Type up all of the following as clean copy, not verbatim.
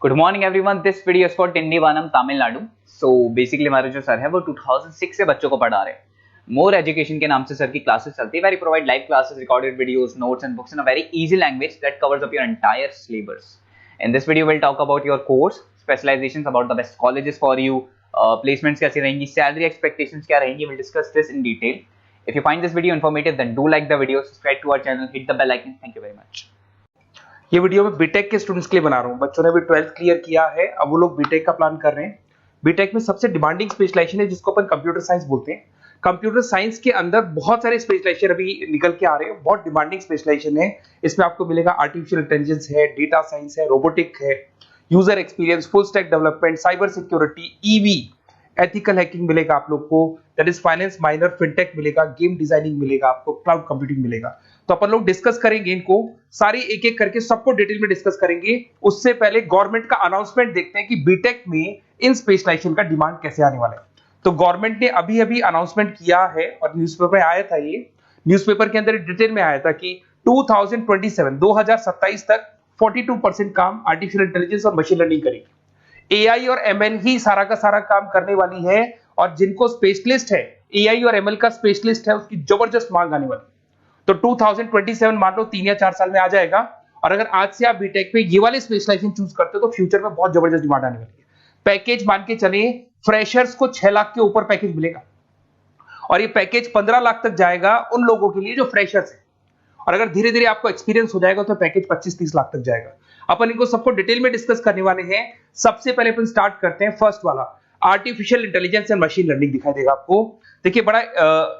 Good morning everyone, this video is for Tindivanam Tamil Nadu. So basically हमारे जो sir है वो 2006 से बच्चों को पढ़ा रहे हैं। मोर एजुकेशन के नाम से सर की क्लासेस चलती है। Very provide live classes, recorded videos, notes and books in a very easy language that covers up your entire syllabus. In this video will talk about your course, specialisations, about the best colleges for you, placements कैसी रहेंगी, salary expectations क्या रहेंगी। Will discuss this in detail. If you find this video informative, then do like the video, subscribe to our channel, hit the bell icon. Thank you very much. ये video मैं BTech के students के लिए बना रहा हूँ। बच्चों ने भी 12th क्लियर किया है, अब वो लोग बीटेक का प्लान कर रहे हैं। बीटेक में सबसे डिमांडिंग स्पेशलाइजेशन है जिसको अपन कंप्यूटर साइंस बोलते हैं। कंप्यूटर साइंस के अंदर बहुत सारे स्पेशलाइजेशन अभी निकल के आ रहे हैं, बहुत डिमांडिंग स्पेशलाइजेशन है। इसमें आपको मिलेगा आर्टिफिशियल इंटेलिजेंस है, डेटा साइंस है, रोबोटिक है, user experience, full stack development, cyber security, EV, ethical hacking मिलेगा आप लोग को, that is finance minor, fintech मिलेगा, गेम डिजाइनिंग मिलेगा आपको, क्लाउड कंप्यूटिंग मिलेगा। तो अपन लोग डिस्कस करेंगे इनको सारी एक एक करके, सबको डिटेल में डिस्कस करेंगे। उससे पहले गवर्नमेंट का अनाउंसमेंट देखते हैं कि बीटेक में इन स्पेशलाइजेशन का डिमांड कैसे आने वाला है। तो गवर्नमेंट ने अभी अभी अनाउंसमेंट किया है और न्यूज़पेपर में आया था, ये न्यूज़पेपर के अंदर डिटेल में आया था कि 2027 तक 42% काम आर्टिफिशियल इंटेलिजेंस और मशीन लर्निंग करेगी। एआई और एमएल ही सारा का सारा काम करने वाली है, और जिनको स्पेशलिस्ट है, एआई और एमएल का स्पेशलिस्ट है, उसकी जबरदस्त मांग आने वाली है। तो 2027 मान लो 3 या 4 साल में आ जाएगा। और अगर आज से आप बीटेक पे ये वाले स्पेशलाइजेशन चूज करते हो तो फ्यूचर में बहुत जबरदस्त डिमांड आने वाली है। पैकेज मान के चले, फ्रेशर्स को 6 लाख के ऊपर पैकेज मिलेगा, और ये पैकेज 15 लाख तक जाएगा उन लोगों के लिए जो फ्रेशर्स है। और अगर धीरे धीरे आपको एक्सपीरियंस हो जाएगा तो पैकेज 25-30 लाख तक जाएगा। अपन इनको सबको डिटेल में डिस्कस करने वाले हैं। सबसे पहले अपन स्टार्ट करते हैं फर्स्ट वाला, artificial intelligence and machine learning दिखाई देगा आपको। देखिए बड़ा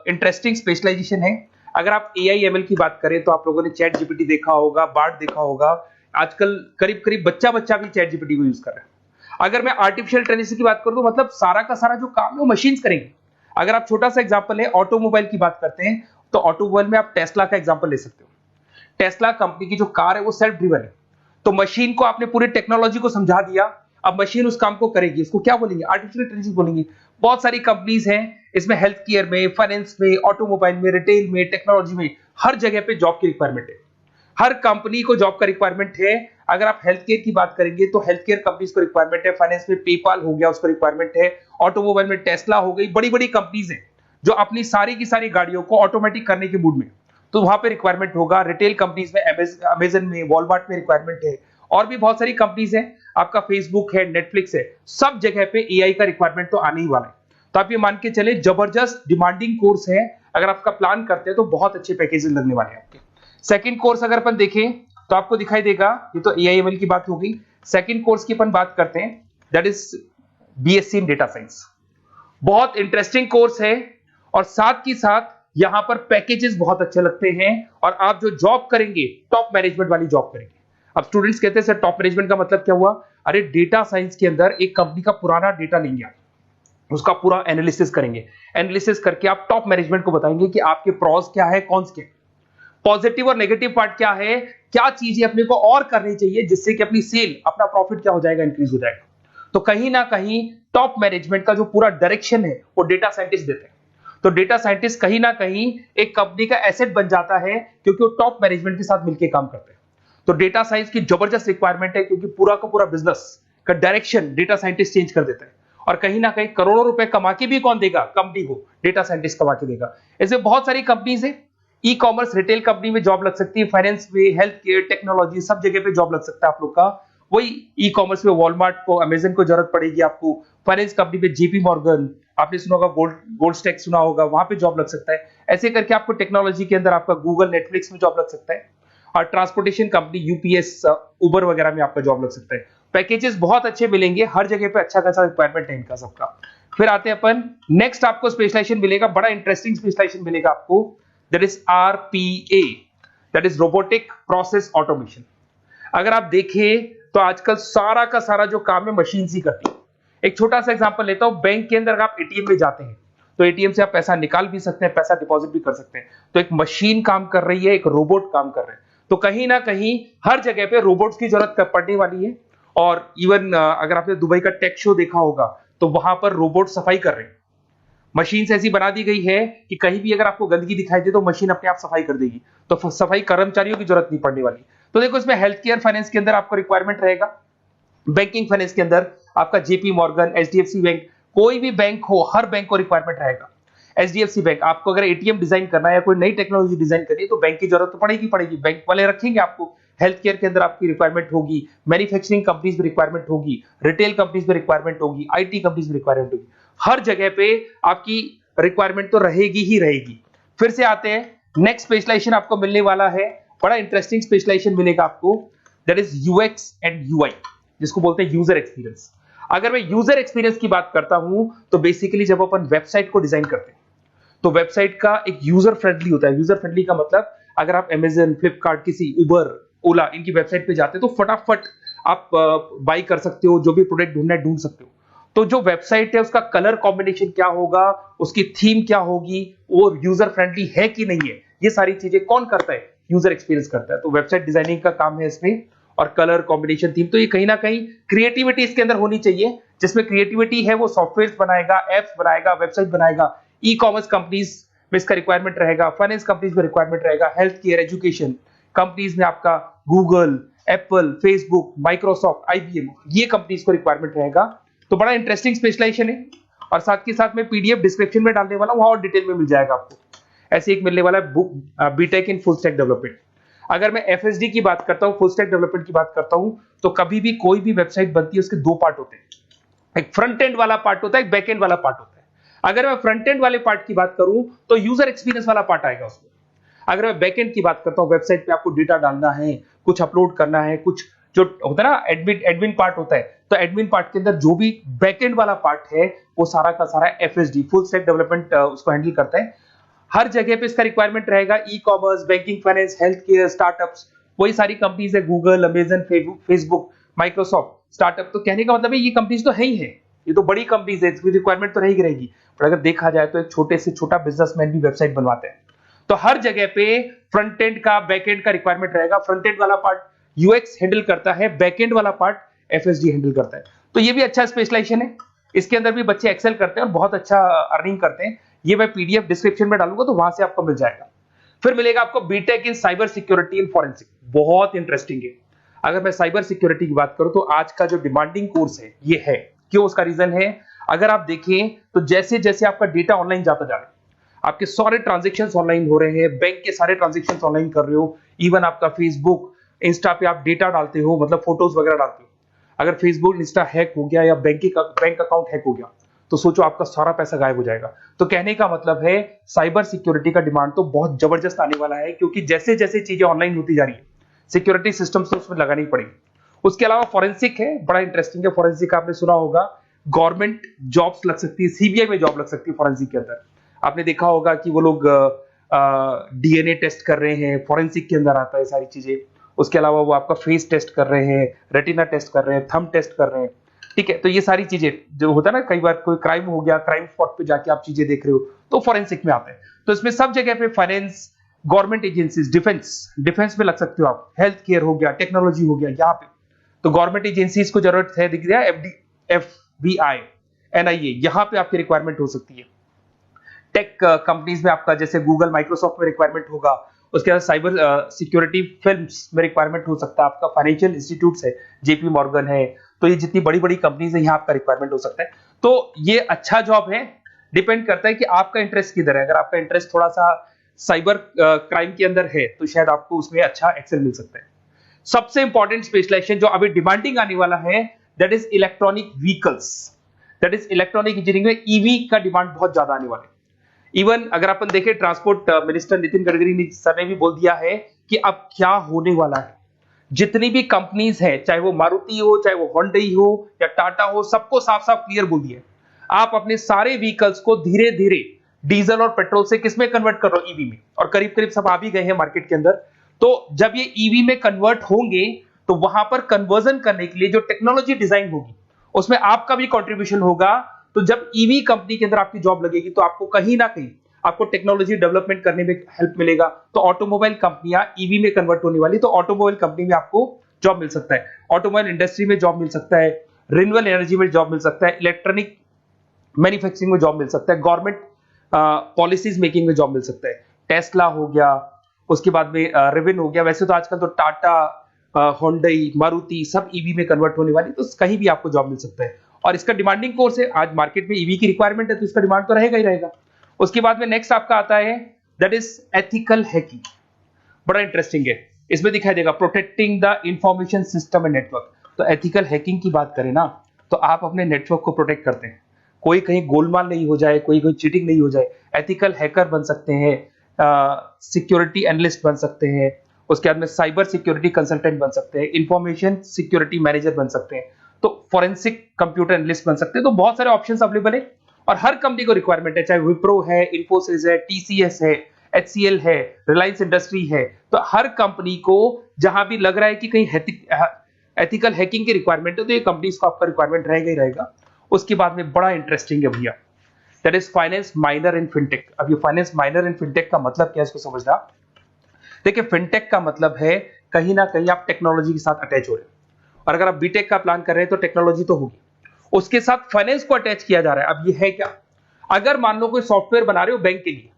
इंटरेस्टिंग स्पेशलाइजेशन है। अगर आप एआई एमएल की बात करें तो आप लोगों ने चैट जीपीटी देखा होगा, बार्ड देखा होगा। आजकल करीब करीब बच्चा भी चैट जीपीटी को यूज कर रहा है। अगर मैं आर्टिफिशियल इंटेलिजेंस की बात करूं तो मतलब सारा का सारा जो काम है वो मशीन्स करेंगे। अगर आप छोटा सा एग्जांपल है, ऑटोमोबाइल की बात करते हैं तो ऑटोमोबाइल में आप टेस्ला का एग्जांपल ले सकते हो। टेस्ला कंपनी की जो कार है वो सेल्फ ड्रिवन है। तो मशीन को आपने पूरी टेक्नोलॉजी को समझा दिया, अब मशीन उस काम को करेगी। इसको क्या बोलेंगे? आर्टिफिशियल इंटेलिजेंस बोलेंगे। बहुत सारी कंपनीज हैं इसमें, हेल्थ केयर में, फाइनेंस में, ऑटोमोबाइल में, रिटेल में, टेक्नोलॉजी में, हर जगह पे जॉब की रिक्वायरमेंट है। हर कंपनी को जॉब का रिक्वायरमेंट है। अगर आप हेल्थ केयर की बात करेंगे तो हेल्थ केयर कंपनीज को रिक्वायरमेंट है, फाइनेंस में पेपाल हो गया उसको रिक्वायरमेंट है, ऑटोमोबाइल में टेस्ला हो गई, बड़ी बड़ी कंपनीज हैं जो अपनी सारी की सारी गाड़ियों को ऑटोमेटिक करने के मूड में, तो वहां पे रिक्वायरमेंट होगा। रिटेल कंपनीज में, अमेजन में, वॉलमार्ट में रिक्वायरमेंट है, और भी बहुत सारी कंपनीज हैं, आपका फेसबुक है, नेटफ्लिक्स है, सब जगह पे एआई का रिक्वायरमेंट तो आने ही वाला है। तो आप ये मान के चले जबरदस्त डिमांडिंग कोर्स है। अगर आपका प्लान करते हैं तो बहुत अच्छे पैकेजेस लगने वाले हैं आपके। सेकंड कोर्स अगर अपन देखें तो आपको दिखाई देगा, ये तो एआई एमएल की बात हो गई। सेकंड कोर्स की अपन बात करते हैं, that is BSc in data science. बहुत इंटरेस्टिंग कोर्स है, और साथ ही साथ यहां पर पैकेजेस बहुत अच्छे लगते हैं, और आप जो जॉब करेंगे टॉप मैनेजमेंट वाली जॉब करेंगे। अब स्टूडेंट्स कहते हैं सर टॉप मैनेजमेंट का मतलब क्या हुआ? अरे डेटा साइंस के अंदर एक कंपनी का पुराना डेटा लेंगे आप, उसका पूरा एनालिसिस करेंगे, एनालिसिस करके आप टॉप मैनेजमेंट को बताएंगे कि आपके प्रॉस क्या है, कॉन्स क्या है, पॉजिटिव और नेगेटिव पार्ट क्या है, क्या चीजें अपने को और करनी चाहिए जिससे कि अपनी सेल, अपना प्रॉफिट क्या हो जाएगा, इंक्रीज हो जाएगा। तो कहीं ना कहीं टॉप मैनेजमेंट का जो पूरा डायरेक्शन है वो डेटा साइंटिस्ट देते हैं। तो डेटा साइंटिस्ट कहीं ना कहीं एक कंपनी का एसेट बन जाता है, क्योंकि वो टॉप मैनेजमेंट के साथ मिलकर काम करते हैं। तो डेटा साइंस की जबरदस्त रिक्वायरमेंट है, क्योंकि पूरा का पूरा बिजनेस का डायरेक्शन डेटा साइंटिस्ट चेंज कर देता है। और कहीं ना कहीं करोड़ों रुपए कमा के भी कौन देगा? कंपनी को डेटा साइंटिस्ट कमा के देगा। ऐसे बहुत सारी कंपनीज है, ई कॉमर्स, रिटेल कंपनी में जॉब लग सकती है, फाइनेंस में, हेल्थ केयर, टेक्नोलॉजी, सब जगह पे जॉब लग सकता है आप लोग का। वही ई कॉमर्स में वॉलमार्ट को, अमेजन को जरूरत पड़ेगी आपको। फाइनेंस कंपनी में जेपी मॉर्गन, आपने सुना होगा, गोल्ड स्टैक सुना होगा, वहां पे जॉब लग सकता है। ऐसे करके आपको टेक्नोलॉजी के अंदर आपका गूगल, नेटफ्लिक्स में जॉब लग सकता है। और ट्रांसपोर्टेशन कंपनी, यूपीएस, उबर वगैरह में आपका जॉब लग सकता है। पैकेजेस बहुत अच्छे मिलेंगे, हर जगह पे अच्छा खासा रिक्वायरमेंट है इनका सबका। फिर आते हैं अपन नेक्स्ट, आपको स्पेशलाइजेशन मिलेगा, बड़ा इंटरेस्टिंग स्पेशलाइजेशन मिलेगा आपको, that is RPA, that is robotic process automation. अगर आप देखें तो आजकल सारा का सारा जो काम है मशीन ही करती है। एक छोटा सा एग्जांपल लेता हूं, बैंक के अंदर अगर आप एटीएम में जाते हैं तो एटीएम से आप पैसा निकाल भी सकते हैं, पैसा डिपॉजिट भी कर सकते हैं। तो एक मशीन काम कर रही है, एक रोबोट काम कर रहे हैं। तो कहीं ना कहीं हर जगह पे रोबोट्स की जरूरत पड़ने वाली है। और इवन अगर आपने दुबई का टेक शो देखा होगा तो वहां पर रोबोट सफाई कर रहे हैं। मशीन ऐसी बना दी गई है कि कहीं भी अगर आपको गंदगी दिखाई दे तो मशीन अपने आप सफाई कर देगी, तो सफाई कर्मचारियों की जरूरत नहीं पड़ने वाली। तो देखो इसमें हेल्थ केयर, फाइनेंस के अंदर आपको रिक्वायरमेंट रहेगा। बैंकिंग फाइनेंस के अंदर आपका जेपी मॉर्गन, एचडीएफसी बैंक, कोई भी बैंक हो, हर बैंक को रिक्वायरमेंट रहेगा। एचडीएफसी बैंक, आपको अगर एटीएम डिजाइन करना है या कोई नई टेक्नोलॉजी डिजाइन करनी है तो बैंक की जरूरत तो पड़ेगी, बैंक वाले रखेंगे आपको। हेल्थ केयर के अंदर आपकी रिक्वायरमेंट होगी, मैन्युफैक्चरिंग कंपनीज में रिक्वायरमेंट होगी, रिटेल कंपनीज में रिक्वायरमेंट होगी, आईटी कंपनीज में रिक्वायरमेंट होगी, हर जगह पे आपकी रिक्वायरमेंट तो रहेगी ही रहेगी। फिर से आते हैं, नेक्स्ट स्पेशलाइजेशन आपको मिलने वाला है, बड़ा इंटरेस्टिंग स्पेशलाइजेशन मिलेगा आपको, that is UX and UI, जिसको बोलते हैं यूजर एक्सपीरियंस। अगर मैं यूजर एक्सपीरियंस की बात करता हूं तो बेसिकली जब अपन वेबसाइट को डिजाइन करते हैं तो वेबसाइट का एक यूजर फ्रेंडली होता है। यूजर फ्रेंडली का मतलब अगर आप अमेजन, फ्लिपकार्ट, किसी उबर, ओला, इनकी वेबसाइट पे जाते हो तो फटाफट आप बाई कर सकते हो, जो भी प्रोडक्ट ढूंढना है ढूंढ सकते हो। तो जो वेबसाइट है उसका कलर कॉम्बिनेशन क्या होगा, उसकी थीम क्या होगी, वो यूजर फ्रेंडली है कि नहीं है, ये सारी चीजें कौन करता है, यूजर एक्सपीरियंस करता है। तो वेबसाइट डिजाइनिंग का काम है इसमें, और कलर कॉम्बिनेशन, थीम, तो ये कहीं ना कहीं क्रिएटिविटी इसके अंदर होनी चाहिए। जिसमें क्रिएटिविटी है वो सॉफ्टवेयर बनाएगा, एप्स बनाएगा, वेबसाइट बनाएगा। ई कॉमर्स कंपनीज में इसका रिक्वायरमेंट रहेगा, फाइनेंस कंपनीज में रिक्वायरमेंट रहेगा, हेल्थ केयर, एजुकेशन कंपनीज में आपका Google, Apple, Facebook, Microsoft, IBM, ये कंपनीज को रिक्वायरमेंट रहेगा। तो बड़ा इंटरेस्टिंग स्पेशलाइजेशन है, और साथ के साथ में पीडीएफ डिस्क्रिप्शन में डालने वाला हूं, वहां और डिटेल में मिल जाएगा आपको। ऐसे एक मिलने वाला है book, BTech in full stack development. अगर मैं एफएसडी की बात करता हूं, फुल स्टैक डेवलपमेंट की बात करता हूं, तो कभी भी कोई भी वेबसाइट बनती है उसके दो पार्ट होते हैं, एक फ्रंट एंड वाला पार्ट होता है, एक बैक एंड वाला पार्ट होता है। अगर मैं फ्रंट एंड वाले पार्ट की बात करूं तो यूजर एक्सपीरियंस वाला पार्ट आएगा उसमें। अगर मैं बैक एंड की बात करता हूं, वेबसाइट पे आपको डेटा डालना है, कुछ अपलोड करना है, कुछ जो होता है ना एडमिन पार्ट होता है, तो एडमिन पार्ट के अंदर जो भी बैक एंड वाला पार्ट है वो सारा का सारा एफएसडी, फुल स्टैक डेवलपमेंट, उसको हैंडल करता है। हर जगह पे इसका रिक्वायरमेंट रहेगा। E commerce, banking, finance, health care, startups, वही सारी कंपनीज है, Google, Amazon, Facebook, Microsoft, startup. तो कहने का मतलब है ये कंपनीज तो है ही है, ये तो बड़ी कंपनीज है, इसकी रिक्वायरमेंट तो रहेगी। पर अगर देखा जाए तो एक छोटे से छोटा बिजनेसमैन भी वेबसाइट बनवाते हैं। तो हर जगह पे फ्रंट एंड का, बैक एंड का रिक्वायरमेंट रहेगा। फ्रंट एंड वाला पार्ट यूएक्स हैंडल करता है, बैक एंड वाला पार्ट एफएसडी हैंडल करता है। तो ये भी अच्छा स्पेशलाइजेशन है, इसके अंदर भी बच्चे एक्सेल करते हैं और बहुत अच्छा अर्निंग करते हैं। ये मैं पीडीएफ डिस्क्रिप्शन में डालूंगा तो वहां से आपको मिल जाएगा। फिर मिलेगा आपको BTech in cyber security and forensic, बहुत इंटरेस्टिंग है। अगर मैं साइबर सिक्योरिटी की बात करूं तो आज का जो डिमांडिंग कोर्स है ये है। क्यों? उसका रीजन है, अगर आप देखें तो जैसे जैसे आपका डेटा ऑनलाइन जाता जा रहा है, आपके सारे ट्रांजेक्शंस ऑनलाइन हो रहे हैं, बैंक के सारे ट्रांजेक्शंस ऑनलाइन कर रहे हो, इवन आपका फेसबुक, इंस्टा पे आप डेटा डालते हो, मतलब फोटोज वगैरह डालते हो। अगर फेसबुक, इंस्टा हैक हो गया या बैंक अकाउंट हैक हो गया तो सोचो आपका सारा पैसा गायब हो जाएगा। तो कहने का मतलब है साइबर सिक्योरिटी का डिमांड तो बहुत जबरदस्त आने वाला है, क्योंकि जैसे जैसे चीजें ऑनलाइन होती जा रही है सिक्योरिटी सिस्टम्स तो उसमें लगानी पड़ेगी। उसके अलावा फॉरेंसिक है, बड़ा इंटरेस्टिंग है। फॉरेंसिक आपने सुना होगा, गवर्नमेंट जॉब्स लग सकती है, सीबीआई में जॉब लग सकती है फॉरेंसिक के अंदर। आपने देखा होगा कि वो लोग डीएनए टेस्ट कर रहे हैं, फॉरेंसिक के अंदर आता है सारी चीजें। उसके अलावा वो आपका फेस टेस्ट कर रहे हैं, रेटिना टेस्ट कर रहे हैं, थंब टेस्ट कर रहे हैं, ठीक है। तो ये सारी चीजें जो होता है ना, कई बार कोई क्राइम हो गया, क्राइम स्पॉट पे जाके आप चीजें देख रहे हो तो फॉरेंसिक में आते हैं। तो इसमें सब जगह पे फाइनेंस, गवर्नमेंट एजेंसीज, डिफेंस में लग सकते हो आप, हेल्थ केयर हो गया, टेक्नोलॉजी हो गया, यहाँ पे तो गवर्नमेंट एजेंसीज को जरूरत है, दिख रहा है, एफबीआई, एनआईए, यहाँ पे आपकी रिक्वायरमेंट हो सकती है। टेक कंपनीज में आपका जैसे गूगल, माइक्रोसॉफ्ट में रिक्वायरमेंट होगा। उसके बाद साइबर सिक्योरिटी फिल्म्स में रिक्वायरमेंट हो सकता है आपका, फाइनेंशियल इंस्टीट्यूट्स है, जेपी मॉर्गन है, तो ये जितनी बड़ी बड़ी कंपनीज है यहाँ आपका रिक्वायरमेंट हो सकता है। तो ये अच्छा जॉब है, डिपेंड करता है कि आपका इंटरेस्ट किधर है। अगर आपका इंटरेस्ट थोड़ा सा साइबर क्राइम के अंदर है तो शायद आपको उसमें अच्छा एक्सेल मिल सकता है। सबसे इंपॉर्टेंट स्पेशलाइजेशन जो अभी डिमांडिंग आने वाला है, that is electronic vehicles, that is electronic engineering में ईवी का डिमांड बहुत ज्यादा आने वाला है। इवन अगर अपन देखें, transport minister Nitin Gadkari sir ने भी बोल दिया है कि अब क्या होने वाला है, जितनी भी कंपनीज है, चाहे वो मारुति हो, चाहे वो होंडई हो या टाटा हो, सबको साफ साफ क्लियर बोल दिया, आप अपने सारे व्हीकल्स को धीरे धीरे डीजल और पेट्रोल से किसमें कन्वर्ट कर रहे हो, ईवी में। और करीब करीब सब आ भी गए हैं मार्केट के अंदर। तो जब ये ईवी में कन्वर्ट होंगे तो वहां पर कन्वर्जन करने के लिए जो टेक्नोलॉजी डिजाइन होगी उसमें आपका भी कंट्रीब्यूशन होगा। तो जब ईवी कंपनी के अंदर आपकी जॉब लगेगी तो आपको कहीं ना कहीं आपको टेक्नोलॉजी डेवलपमेंट करने में हेल्प मिलेगा। तो ऑटोमोबाइल कंपनियां ईवी में कन्वर्ट होने वाली, तो ऑटोमोबाइल कंपनी में आपको जॉब मिल सकता है, ऑटोमोबाइल इंडस्ट्री में जॉब मिल सकता है, रिन्यूएबल एनर्जी में जॉब मिल सकता है, इलेक्ट्रॉनिक मैन्युफैक्चरिंग में जॉब मिल सकता है, गवर्नमेंट पॉलिसीज मेकिंग में जॉब मिल सकता है। टेस्ला हो गया, उसके बाद में रिविन हो गया। वैसे तो आजकल तो टाटा, होंडई, मारुति सब ईवी में कन्वर्ट होने वाली, तो कहीं भी आपको जॉब मिल सकता है। और इसका डिमांडिंग कोर्स है, आज मार्केट में ईवी की रिक्वायरमेंट है तो इसका डिमांड तो रहेगा ही रहेगा। उसके बाद में नेक्स्ट आपका आता है दैट इज एथिकल हैकिंग। बड़ा इंटरेस्टिंग है, इसमें दिखाई देगा protecting the information system and network. तो एथिकल हैकिंग की बात करें ना, तो आप अपने नेटवर्क को प्रोटेक्ट करते हैं, कोई कहीं गोलमाल नहीं हो जाए, कोई चीटिंग नहीं हो जाए। एथिकल हैकर बन सकते हैं, सिक्योरिटी एनालिस्ट बन सकते हैं, उसके बाद में साइबर सिक्योरिटी कंसल्टेंट बन सकते हैं, इंफॉर्मेशन सिक्योरिटी मैनेजर बन सकते हैं, तो फॉरेंसिक कंप्यूटर एनालिस्ट बन सकते हैं। तो बहुत सारे ऑप्शंस अवेलेबल है और हर कंपनी को रिक्वायरमेंट है, चाहे विप्रो है, इन्फोसिस है, टीसीएस है, HCL है, रिलायंस इंडस्ट्री है। तो हर कंपनी को जहां भी लग रहा है कि कहीं एथिकल हैकिंग की रिक्वायरमेंट है तो ये कंपनीज को आपका रिक्वायरमेंट रहेगा ही रहेगा। उसके बाद में बड़ा इंटरेस्टिंग है भैया, that is finance minor in fintech. अब ये फाइनेंस माइनर इन फिनटेक का मतलब क्या है इसको समझना। देखिए फिनटेक का मतलब है कहीं ना कहीं आप टेक्नोलॉजी के साथ अटैच हो रहे हैं, और अगर आप बीटेक का प्लान कर रहे हैं तो टेक्नोलॉजी तो होगी, उसके साथ फाइनेंस को अटैच किया जा रहा है। अब ये है क्या, अगर मान लो कोई सॉफ्टवेयर बना रहे हो बैंक के लिए,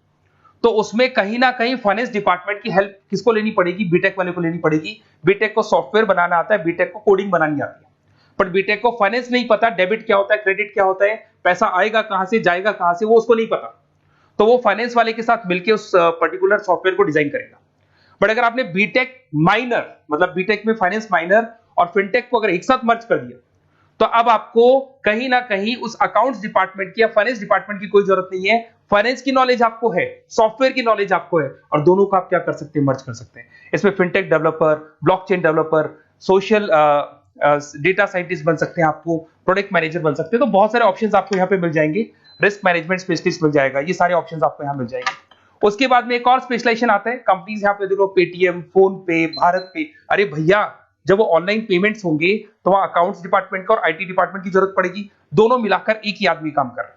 तो उसमें कहीं ना कहीं फाइनेंस डिपार्टमेंट की हेल्प किसको लेनी पड़ेगी, बीटेक वाले को लेनी पड़ेगी। बीटेक को सॉफ्टवेयर बनाना आता है, बीटेक को कोडिंग बनानी आती है, पर बीटेक को फाइनेंस नहीं पता, डेबिट क्या होता है, क्रेडिट क्या होता है, पैसा आएगा कहां से, जाएगा कहां से, वो उसको नहीं पता। तो वो फाइनेंस वाले के साथ मिलकर उस पर्टिकुलर सॉफ्टवेयर को डिजाइन करेगा। बट अगर आपने बीटेक माइनर, मतलब बीटेक में फाइनेंस माइनर और फिनटेक को अगर एक साथ मर्ज कर दिया, तो अब आपको कहीं ना कहीं उस अकाउंट्स डिपार्टमेंट की या फाइनेंस डिपार्टमेंट की कोई जरूरत नहीं है। फाइनेंस की नॉलेज आपको है, सॉफ्टवेयर की नॉलेज आपको है, और दोनों को आप क्या कर सकते हैं, मर्ज कर सकते हैं। इसमें fintech developer, blockchain developer, social data scientist बन सकते हैं, आपको प्रोडक्ट मैनेजर बन सकते हैं। तो बहुत सारे ऑप्शंस आपको यहाँ पे मिल जाएंगे, रिस्क मैनेजमेंट स्पेशलिस्ट मिल जाएगा, ये सारे ऑप्शंस आपको यहाँ मिल जाएंगे। उसके बाद में एक और स्पेशलाइजेशन आता है, कंपनीज यहाँ पे देखो पेटीएम, फोन पे, भारत पे। अरे भैया जब वो ऑनलाइन पेमेंट्स होंगे तो वहां अकाउंट्स डिपार्टमेंट का और आईटी डिपार्टमेंट की जरूरत पड़ेगी, दोनों मिलाकर एक ही आदमी काम कर रहा है,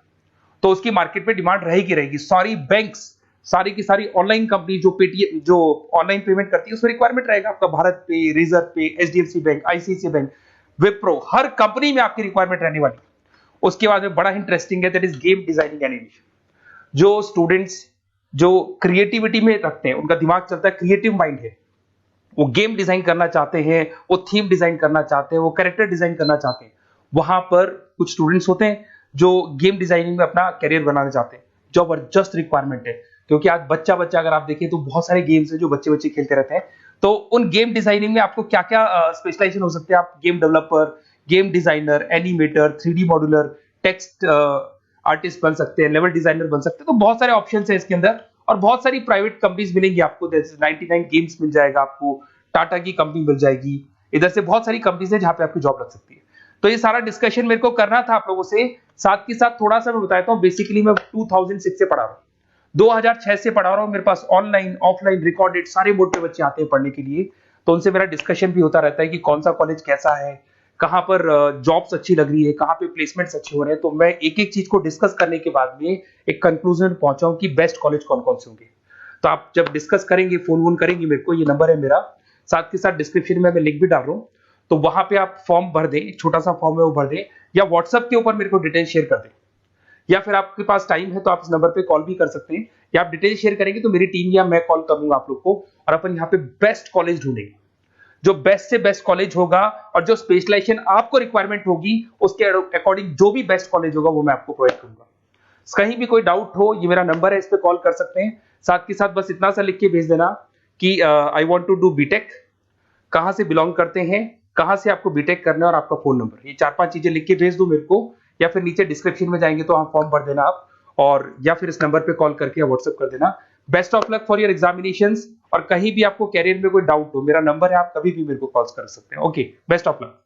तो उसकी मार्केट में डिमांड रहेगी रहेगी। सारी बैंक्स, सारी की सारी ऑनलाइन कंपनी जो पेटीएम, जो ऑनलाइन पेमेंट करती है, उसमें रिक्वायरमेंट रहेगा आपका Bharat pay, reserve pay, HDFC bank, ICICI bank, Wipro, हर कंपनी में आपकी रिक्वायरमेंट रहने वाली। उसके बाद में बड़ा इंटरेस्टिंग है, that is game designing animation. जो स्टूडेंट्स जो क्रिएटिविटी में रखते हैं, उनका दिमाग चलता है, क्रिएटिव माइंड है, वो गेम डिजाइन करना चाहते हैं, वो थीम डिजाइन करना चाहते हैं, वो कैरेक्टर डिजाइन करना चाहते हैं, वहां पर कुछ स्टूडेंट्स होते हैं जो गेम डिजाइनिंग में अपना करियर बनाना चाहते हैं। जबरदस्त रिक्वायरमेंट है, क्योंकि आज बच्चा अगर आप देखें तो बहुत सारे गेम्स हैं जो बच्चे खेलते रहते हैं। तो उन गेम डिजाइनिंग में आपको क्या क्या स्पेशलाइजेशन हो सकते हैं, आप game developer, game designer, animator, 3D modular, text artist बन सकते हैं, लेवल डिजाइनर बन सकते हैं। तो बहुत सारे ऑप्शन है इसके अंदर, और बहुत सारी प्राइवेट कंपनीज मिलेंगी आपको, जैसे 99 गेम्स मिल जाएगा आपको, टाटा की कंपनी मिल जाएगी, इधर से बहुत सारी कंपनीज है जहां पे आपकी जॉब लग सकती है। तो ये सारा डिस्कशन मेरे को करना था आप लोगों से, साथ के साथ थोड़ा सा मैं बताता हूँ। बेसिकली मैं 2006 से पढ़ा रहा हूँ, 2006 से पढ़ा रहा हूँ, मेरे पास ऑनलाइन ऑफलाइन रिकॉर्डेड सारे मोड पे बच्चे आते हैं पढ़ने के लिए, तो उनसे मेरा डिस्कशन भी होता रहता है कि कौन सा कॉलेज कैसा है, कहाँ पर जॉब्स अच्छी लग रही है, कहाँ पे प्लेसमेंट्स अच्छे हो रहे हैं। तो मैं एक एक चीज को डिस्कस करने के बाद में एक कंक्लूजन पहुंचा हूं कि बेस्ट कॉलेज कौन कौन से होंगे। तो आप जब डिस्कस करेंगे, फोन वोन करेंगे मेरे को, ये नंबर है मेरा, साथ के साथ डिस्क्रिप्शन में मैं लिंक भी डाल रहा हूँ, तो वहां पे आप फॉर्म भर दें, एक छोटा सा फॉर्म है वो भर दें, या व्हाट्सएप के ऊपर मेरे को डिटेल शेयर कर दें, या फिर आपके पास टाइम है तो आप इस नंबर पे कॉल भी कर सकते हैं, या आप डिटेल शेयर करेंगे तो मेरी टीम या मैं कॉल करूंगा आप लोग को, और अपन यहाँ पे बेस्ट कॉलेज ढूंढेंगे। जो बेस्ट से बेस्ट कॉलेज होगा और जो स्पेशलाइजेशन आपको रिक्वायरमेंट होगी उसके अकॉर्डिंग जो भी बेस्ट कॉलेज होगा वो मैं आपको प्रोवाइड करूंगा। कहीं भी कोई डाउट हो, ये मेरा नंबर है, इस पे कॉल कर सकते हैं। साथ के साथ बस इतना सा लिख के भेज देना कि I want to do BTech, कहां से बिलोंग करते हैं, कहां से आपको बीटेक करना है, और आपका फोन नंबर, ये 4-5 चीजें लिख के भेज दो मेरे को, या फिर नीचे डिस्क्रिप्शन में जाएंगे तो आप फॉर्म भर देना आप, और या फिर इस नंबर पे कॉल करके या व्हाट्सएप कर देना। Best of luck for your examinations, और कहीं भी आपको कैरियर में कोई डाउट हो, मेरा नंबर है, आप कभी भी मेरे को कॉल कर सकते हैं। Okay, best of luck.